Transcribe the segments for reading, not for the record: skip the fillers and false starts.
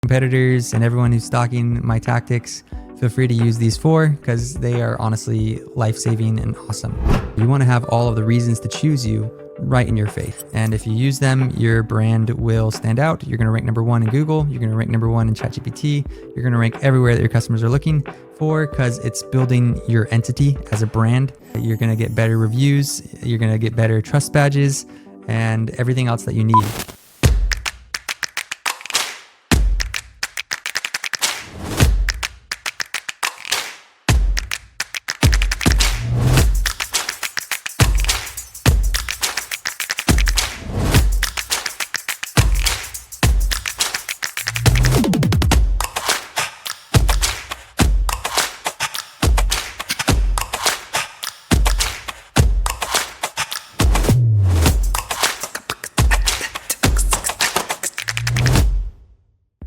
Competitors and everyone who's stalking my tactics, feel free to use these 4 because they are honestly life-saving and awesome. You want to have all of the reasons to choose you right in your face. And if you use them, your brand will stand out. You're going to rank number 1 in Google. You're going to rank number 1 in ChatGPT. You're going to rank everywhere that your customers are looking for because it's building your entity as a brand. You're going to get better reviews. You're going to get better trust badges and everything else that you need.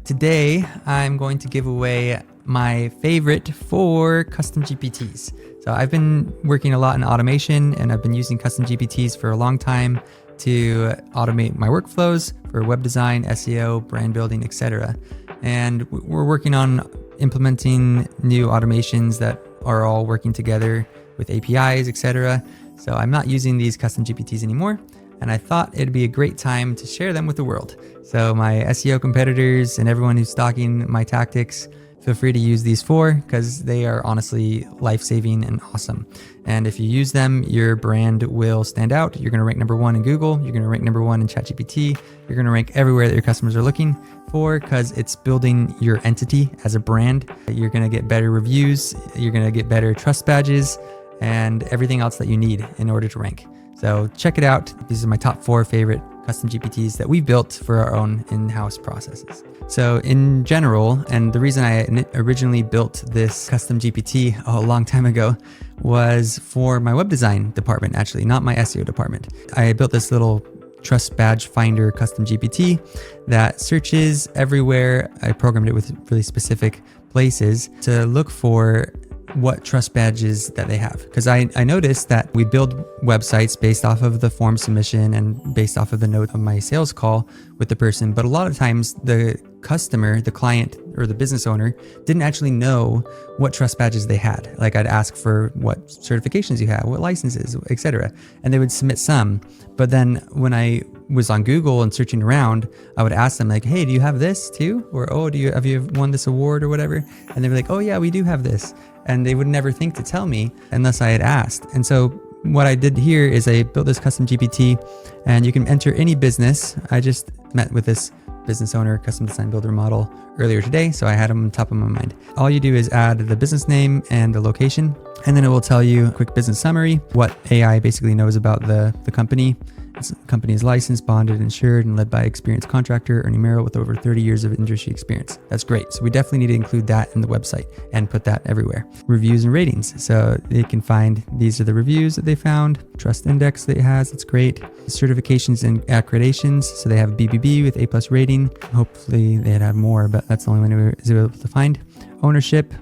Today, I'm going to give away my favorite 4 custom GPTs. So I've been working a lot in automation and I've been using custom GPTs for a long time to automate my workflows for web design, SEO, brand building, etc. And we're working on implementing new automations that are all working together with APIs, etc. So I'm not using these custom GPTs anymore. And I thought it'd be a great time to share them with the world. So my SEO competitors and everyone who's stalking my tactics, feel free to use these 4 because they are honestly life-saving and awesome. And if you use them, your brand will stand out. You're going to rank number 1 in Google. You're going to rank number 1 in ChatGPT. You're going to rank everywhere that your customers are looking for because it's building your entity as a brand. You're going to get better reviews. You're going to get better trust badges and everything else that you need in order to rank. So check it out. These are my top 4 favorite custom GPTs that we built for our own in-house processes. So in general, and the reason I originally built this custom GPT a long time ago was for my web design department, actually, not my SEO department. I built this little trust badge finder custom GPT that searches everywhere. I programmed it with really specific places to look for what trust badges that they have. Because I noticed that we build websites based off of the form submission and based off of the note of my sales call with the person. But a lot of times the customer, the client or the business owner didn't actually know what trust badges they had. Like I'd ask for what certifications you have, what licenses, etc. And they would submit some. But then when I was on Google and searching around, I would ask them like, hey, do you have this too? Or, oh, have you won this award or whatever? And they were like, oh yeah, we do have this. And they would never think to tell me unless I had asked. And so what I did here is I built this custom GPT and you can enter any business. I just met with this business owner, custom design builder model earlier today. So I had him on top of my mind. All you do is add the business name and the location, and then it will tell you a quick business summary, what AI basically knows about the company. The company is licensed, bonded, insured, and led by experienced contractor, Ernie Merrill, with over 30 years of industry experience. That's great. So we definitely need to include that in the website and put that everywhere. Reviews and ratings. So they can find, these are the reviews that they found. Trust index that it has, that's great. Certifications and accreditations. So they have BBB with A+ rating. Hopefully they'd have more, but that's the only one we were able to find. Ownership.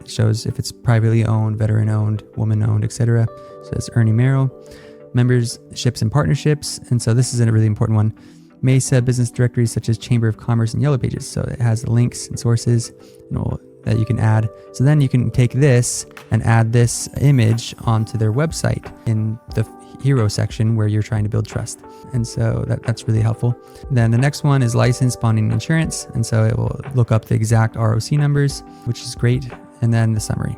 Shows if it's privately owned, veteran owned, woman owned, etc. So it's Ernie Merrill. Memberships and partnerships. And so this is a really important one. Mesa business directories such as Chamber of Commerce and Yellow Pages. So it has links and sources that you can add. So then you can take this and add this image onto their website in the hero section where you're trying to build trust. And so that's really helpful. Then the next one is license, bonding, insurance. And so it will look up the exact ROC numbers, which is great. And then the summary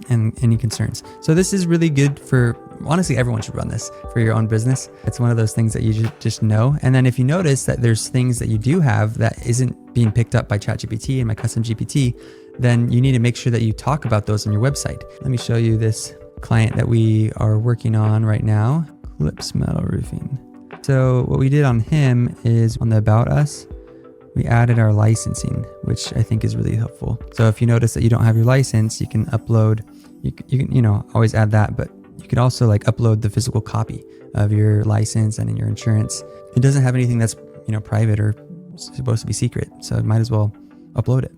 and any concerns. So this is really good for, honestly, everyone should run this for your own business. It's one of those things that you just know. And then if you notice that there's things that you do have that isn't being picked up by ChatGPT and my custom GPT, then you need to make sure that you talk about those on your website. Let me show you this client that we are working on right now, Clips Metal Roofing. So what we did on him is on the About Us, we added our licensing, which I think is really helpful. So if you notice that you don't have your license, you can upload, you can always add that, but you could also like upload the physical copy of your license and in your insurance. It doesn't have anything that's private or supposed to be secret, so it might as well upload it.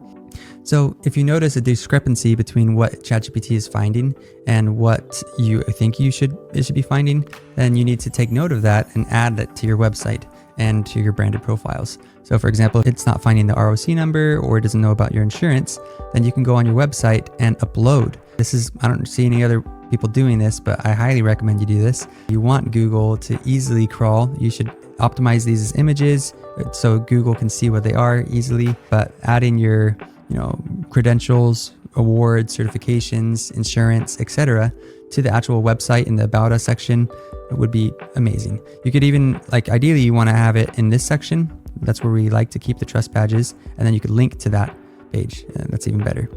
So if you notice a discrepancy between what ChatGPT is finding and what you think it should be finding, then you need to take note of that and add that to your website and to your branded profiles. So for example, if it's not finding the ROC number or it doesn't know about your insurance, then you can go on your website and upload. I don't see any other people doing this, but I highly recommend you do this. You want Google to easily crawl. You should optimize these as images so Google can see what they are easily, but adding your credentials, awards, certifications, insurance, etc. to the actual website in the About Us section, it would be amazing. You could even, ideally you want to have it in this section. That's where we like to keep the trust badges, and then you could link to that page. That's even better.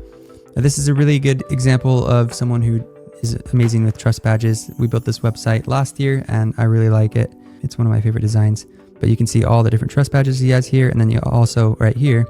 Now, this is a really good example of someone who is amazing with trust badges. We built this website last year and I really like it. It's one of my favorite designs, but you can see all the different trust badges he has here. And then you also right here,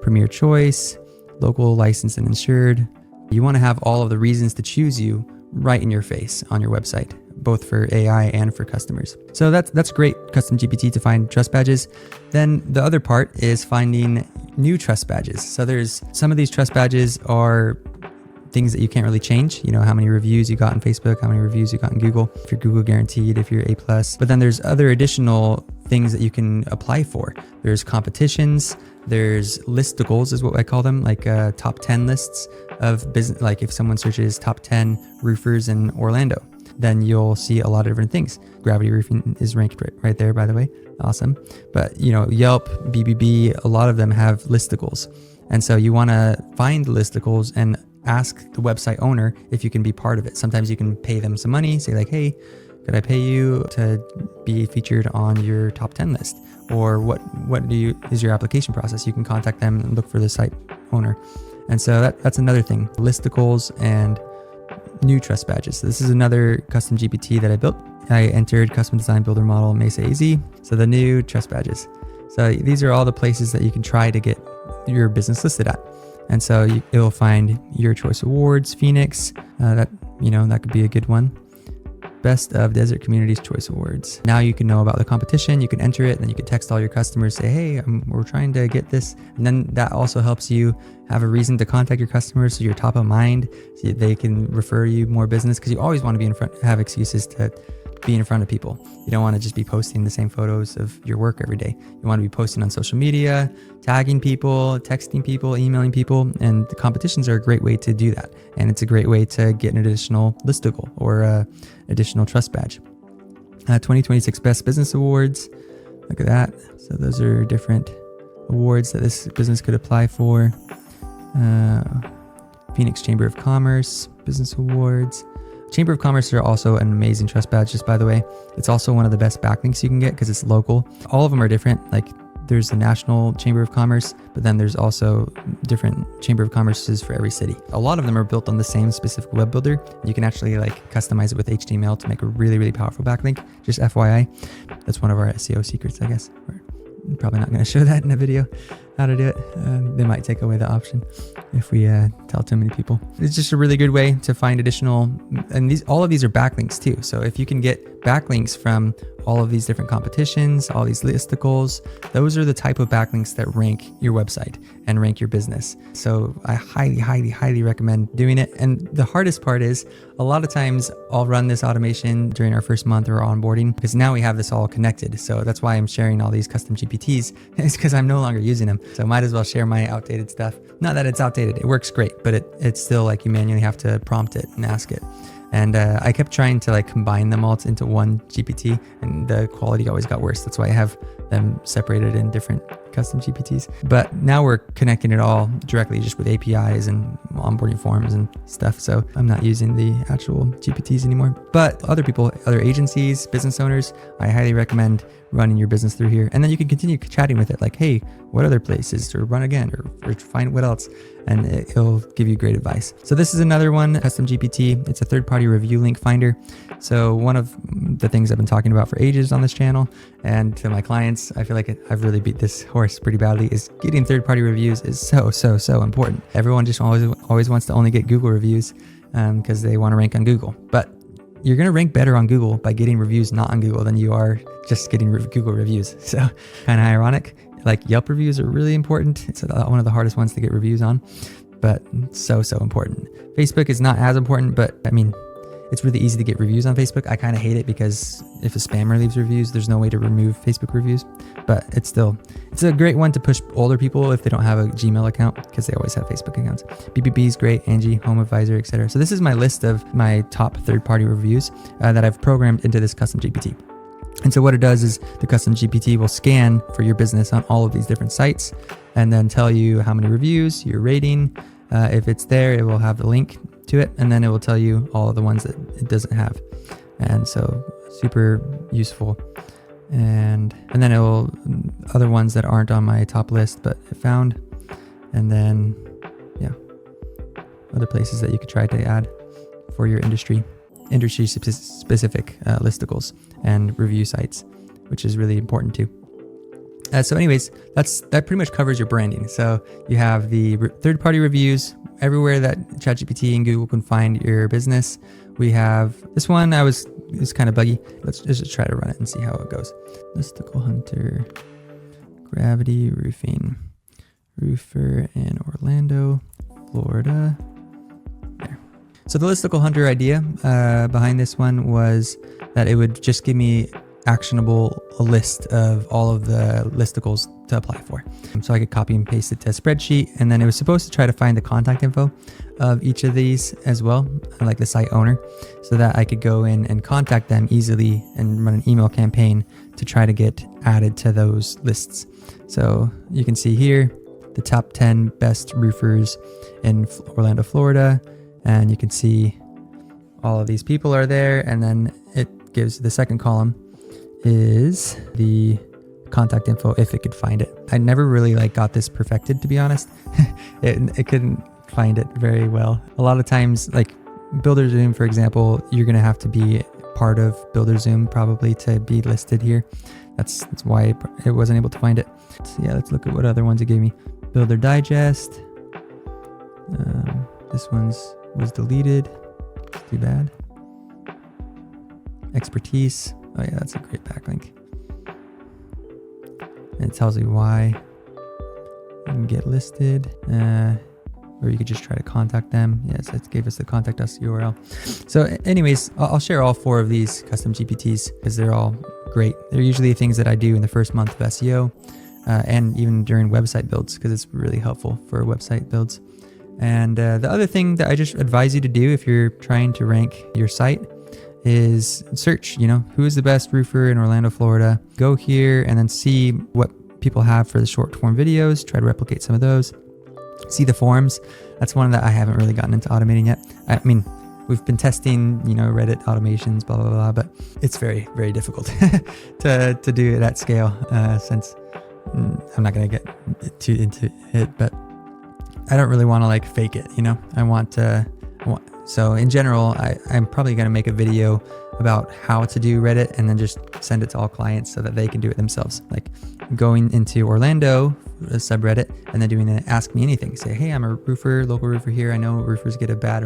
Premier Choice, local, licensed, and insured. You want to have all of the reasons to choose you right in your face on your website, both for AI and for customers. So that's great, Custom GPT, to find trust badges. Then the other part is finding new trust badges. So there's some of these trust badges are things that you can't really change. How many reviews you got on Facebook, how many reviews you got in Google, if you're Google guaranteed, if you're A+. But then there's other additional things that you can apply for. There's competitions, there's listicles is what I call them, top 10 lists of business. Like if someone searches top 10 roofers in Orlando, then you'll see a lot of different things. Gravity Roofing is ranked right there, by the way. Awesome. But Yelp, BBB, a lot of them have listicles. And so you want to find listicles and ask the website owner if you can be part of it. Sometimes you can pay them some money, say hey, could I pay you to be featured on your top 10 list? Or what is your application process? You can contact them and look for the site owner. And so that's another thing, listicles and new trust badges. So this is another custom GPT that I built. I entered custom design builder model Mesa AZ. So the new trust badges. So these are all the places that you can try to get your business listed at. And so it'll find your choice awards, Phoenix, that could be a good one. Best of Desert Communities Choice Awards. Now you can know about the competition, you can enter it, then you can text all your customers, say, hey, we're trying to get this. And then that also helps you have a reason to contact your customers so you're top of mind, so they can refer you more business, because you always want to be in front, have excuses to be in front of people. You don't want to just be posting the same photos of your work every day. You want to be posting on social media, tagging people, texting people, emailing people, and the competitions are a great way to do that. And it's a great way to get an additional listicle or additional trust badge. 2026 Best Business Awards. Look at that. So those are different awards that this business could apply for. Phoenix Chamber of Commerce Business Awards. Chamber of Commerce are also an amazing trust badge, just by the way. It's also one of the best backlinks you can get because it's local. All of them are different. There's the National Chamber of Commerce, but then there's also different Chamber of Commerces for every city. A lot of them are built on the same specific web builder. You can actually customize it with HTML to make a really, really powerful backlink. Just FYI, that's one of our SEO secrets, I guess. I'm probably not going to show that in a video, how to do it. They might take away the option if we tell too many people. It's just a really good way to find additional, and all of these are backlinks too. So if you can get backlinks from all of these different competitions, all these listicles, those are the type of backlinks that rank your website and rank your business. So I highly, highly, highly recommend doing it. And the hardest part is a lot of times I'll run this automation during our first month or onboarding, because now we have this all connected. So that's why I'm sharing all these custom GPTs, is because I'm no longer using them. So might as well share my outdated stuff. Not that it's outdated, it works great, but it's still you manually have to prompt it and ask it. And I kept trying to combine them all into one GPT, and the quality always got worse. That's why I have them separated in different custom GPTs. But now we're connecting it all directly just with APIs and onboarding forms and stuff. So I'm not using the actual GPTs anymore. But other people, other agencies, business owners, I highly recommend running your business through here. And then you can continue chatting with it, hey, what other places, or run again, or find what else, and it'll give you great advice. So this is another one, Custom GPT. It's a third-party review link finder. So one of the things I've been talking about for ages on this channel, and to my clients, I feel like I've really beat this horse pretty badly, is getting third-party reviews is so important. Everyone just always wants to only get Google reviews because they want to rank on Google. But you're going to rank better on Google by getting reviews not on Google than you are just getting Google reviews. So kind of ironic. Like Yelp reviews are really important. It's one of the hardest ones to get reviews on, but so important. Facebook is not as important, but I mean, it's really easy to get reviews on Facebook. I kind of hate it because if a spammer leaves reviews, there's no way to remove Facebook reviews, but it's a great one to push older people if they don't have a Gmail account, because they always have Facebook accounts. BBB is great, Angie, Home Advisor, etc. So this is my list of my top third-party reviews that I've programmed into this custom GPT. And so what it does is the custom GPT will scan for your business on all of these different sites and then tell you how many reviews, your rating. If it's there, it will have the link to it, and then it will tell you all of the ones that it doesn't have. And so super useful. And then it will, other ones that aren't on my top list, but it found, and then, yeah, other places that you could try to add for your industry specific listicles and review sites, which is really important too. So anyways, that pretty much covers your branding. So you have the third-party reviews everywhere that ChatGPT and Google can find your business. We have this one. It's kind of buggy. Let's just try to run it and see how it goes. Listicle Hunter, Gravity Roofing, roofer in Orlando, Florida. There. So the Listicle Hunter idea behind this one was that it would just give me actionable a list of all of the listicles to apply for. So I could copy and paste it to a spreadsheet, and then it was supposed to try to find the contact info of each of these as well, like the site owner, so that I could go in and contact them easily and run an email campaign to try to get added to those lists. So you can see here the top 10 best roofers in Orlando, Florida, and you can see all of these people are there, and then it gives the second column is the contact info if it could find it. I never really got this perfected, to be honest. it couldn't find it very well. A lot of times, like Builder-Zoom, for example, you're going to have to be part of Builder-Zoom probably to be listed here. That's why it wasn't able to find it. So yeah, let's look at what other ones it gave me. Builder Digest. This was deleted. Too bad. Expertise. Oh yeah, that's a great backlink. And it tells you why you can get listed, or you could just try to contact them. Yes, it gave us the contact us URL. So anyways, I'll share all 4 of these custom GPTs because they're all great. They're usually things that I do in the first month of SEO and even during website builds, because it's really helpful for website builds. And the other thing that I just advise you to do if you're trying to rank your site is search, who is the best roofer in Orlando, Florida. Go here and then see what people have for the short form videos. Try to replicate some of those. See the forums. That's one that I haven't really gotten into automating yet. I mean, we've been testing, Reddit automations, blah, blah, blah, but it's very, very difficult to do it at scale since I'm not going to get too into it, but I don't really want to fake it, So in general, I'm probably going to make a video about how to do Reddit and then just send it to all clients so that they can do it themselves. Like going into Orlando, a subreddit, and then doing an Ask Me Anything. Say, hey, I'm a roofer, local roofer here. I know roofers get a bad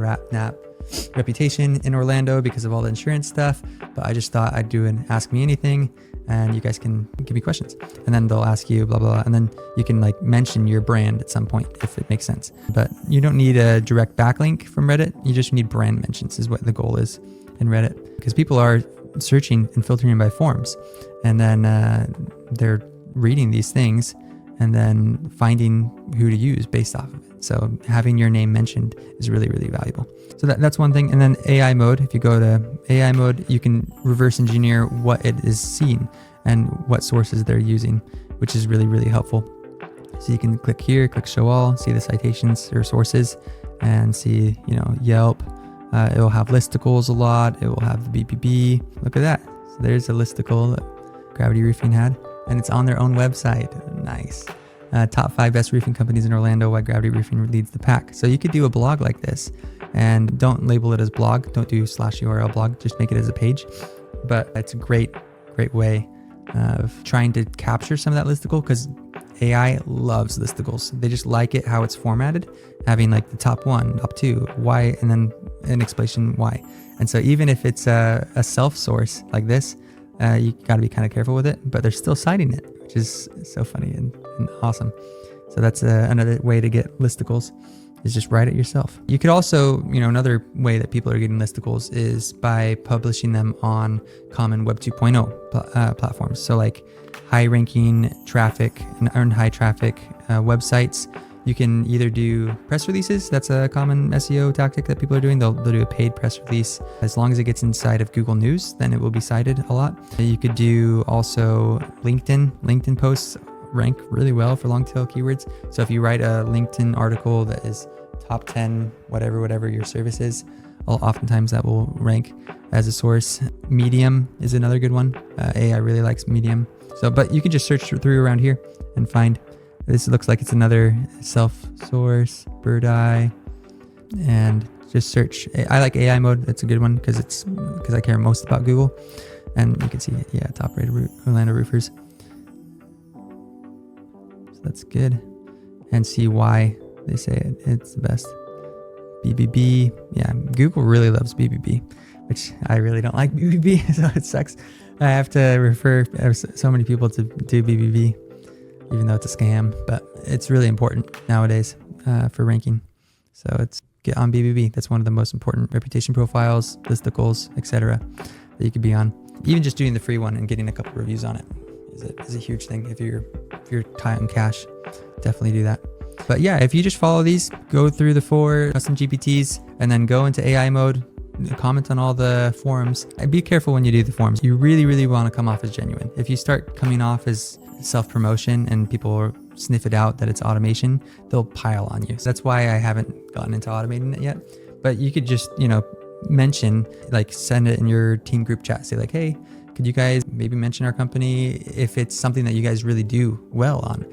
reputation in Orlando because of all the insurance stuff, but I just thought I'd do an Ask Me Anything and you guys can give me questions. And then they'll ask you blah, blah, blah. And then you can mention your brand at some point if it makes sense. But you don't need a direct backlink from Reddit. You just need brand mentions is what the goal is in Reddit, because people are searching and filtering by forms, and then they're reading these things and then finding who to use based off of it. So having your name mentioned is really, really valuable. So that's one thing. And then AI mode, if you go to AI mode, you can reverse engineer what it is seeing and what sources they're using, which is really, really helpful. So you can click here, click show all, see the citations or sources, and see, Yelp. It will have listicles a lot. It will have the BBB. Look at that. So there's a listicle that Gravity Roofing had, and it's on their own website. Nice. Top 5 best roofing companies in Orlando, why Gravity Roofing leads the pack. So you could do a blog like this, and don't label it as blog. Don't do /URL blog. Just make it as a page. But it's a great way of trying to capture some of that listicle, because AI loves listicles. They just like it how it's formatted, having the top 1, top 2, why, and then an explanation why. And so even if it's a self-source like this, you got to be kind of careful with it, but they're still citing it, which is so funny and Awesome. So that's another way to get listicles, is just write it yourself. You could also, another way that people are getting listicles is by publishing them on common Web 2.0 platforms. So like high ranking traffic and earned high traffic websites, you can either do press releases. That's a common SEO tactic that people are doing. They'll do a paid press release. As long as it gets inside of Google News, then it will be cited a lot. You could do also LinkedIn posts rank really well for long tail keywords. So if you write a LinkedIn article that is top 10, whatever your service is, oftentimes that will rank as a source. Medium is another good one. AI really likes Medium. So, but you can just search through around here and find, this looks like it's another self-source, bird eye, and just search. I like AI mode. That's a good one because I care most about Google. And you can see, top rated Orlando roofers. So that's good. And see why they say it's the best. BBB. Yeah, Google really loves BBB, which I really don't like BBB, so it sucks. I have to refer so many people to do BBB, even though it's a scam, but it's really important nowadays for ranking. So get on BBB. That's one of the most important reputation profiles, listicles, etc. that you could be on. Even just doing the free one and getting a couple reviews on it is a huge thing. If you're tight on cash, definitely do that. But yeah, if you just follow these, go through the 4 custom GPTs, and then go into AI mode, comment on all the forums. And be careful when you do the forums. You really, really want to come off as genuine. If you start coming off as self-promotion and people sniff it out that it's automation, they'll pile on you. So that's why I haven't gotten into automating it yet. But you could just, mention, like send it in your team group chat. Say like, hey, could you guys maybe mention our company if it's something that you guys really do well on,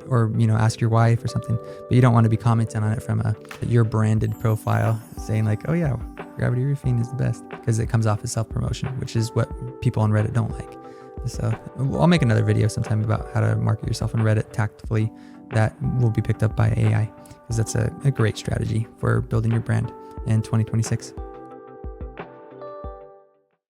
or ask your wife or something. But you don't want to be commenting on it from your branded profile saying like, oh yeah, Gravity Roofing is the best, because it comes off as self-promotion, which is what people on Reddit don't like. So I'll make another video sometime about how to market yourself on Reddit tactfully that will be picked up by AI, because that's a great strategy for building your brand in 2026.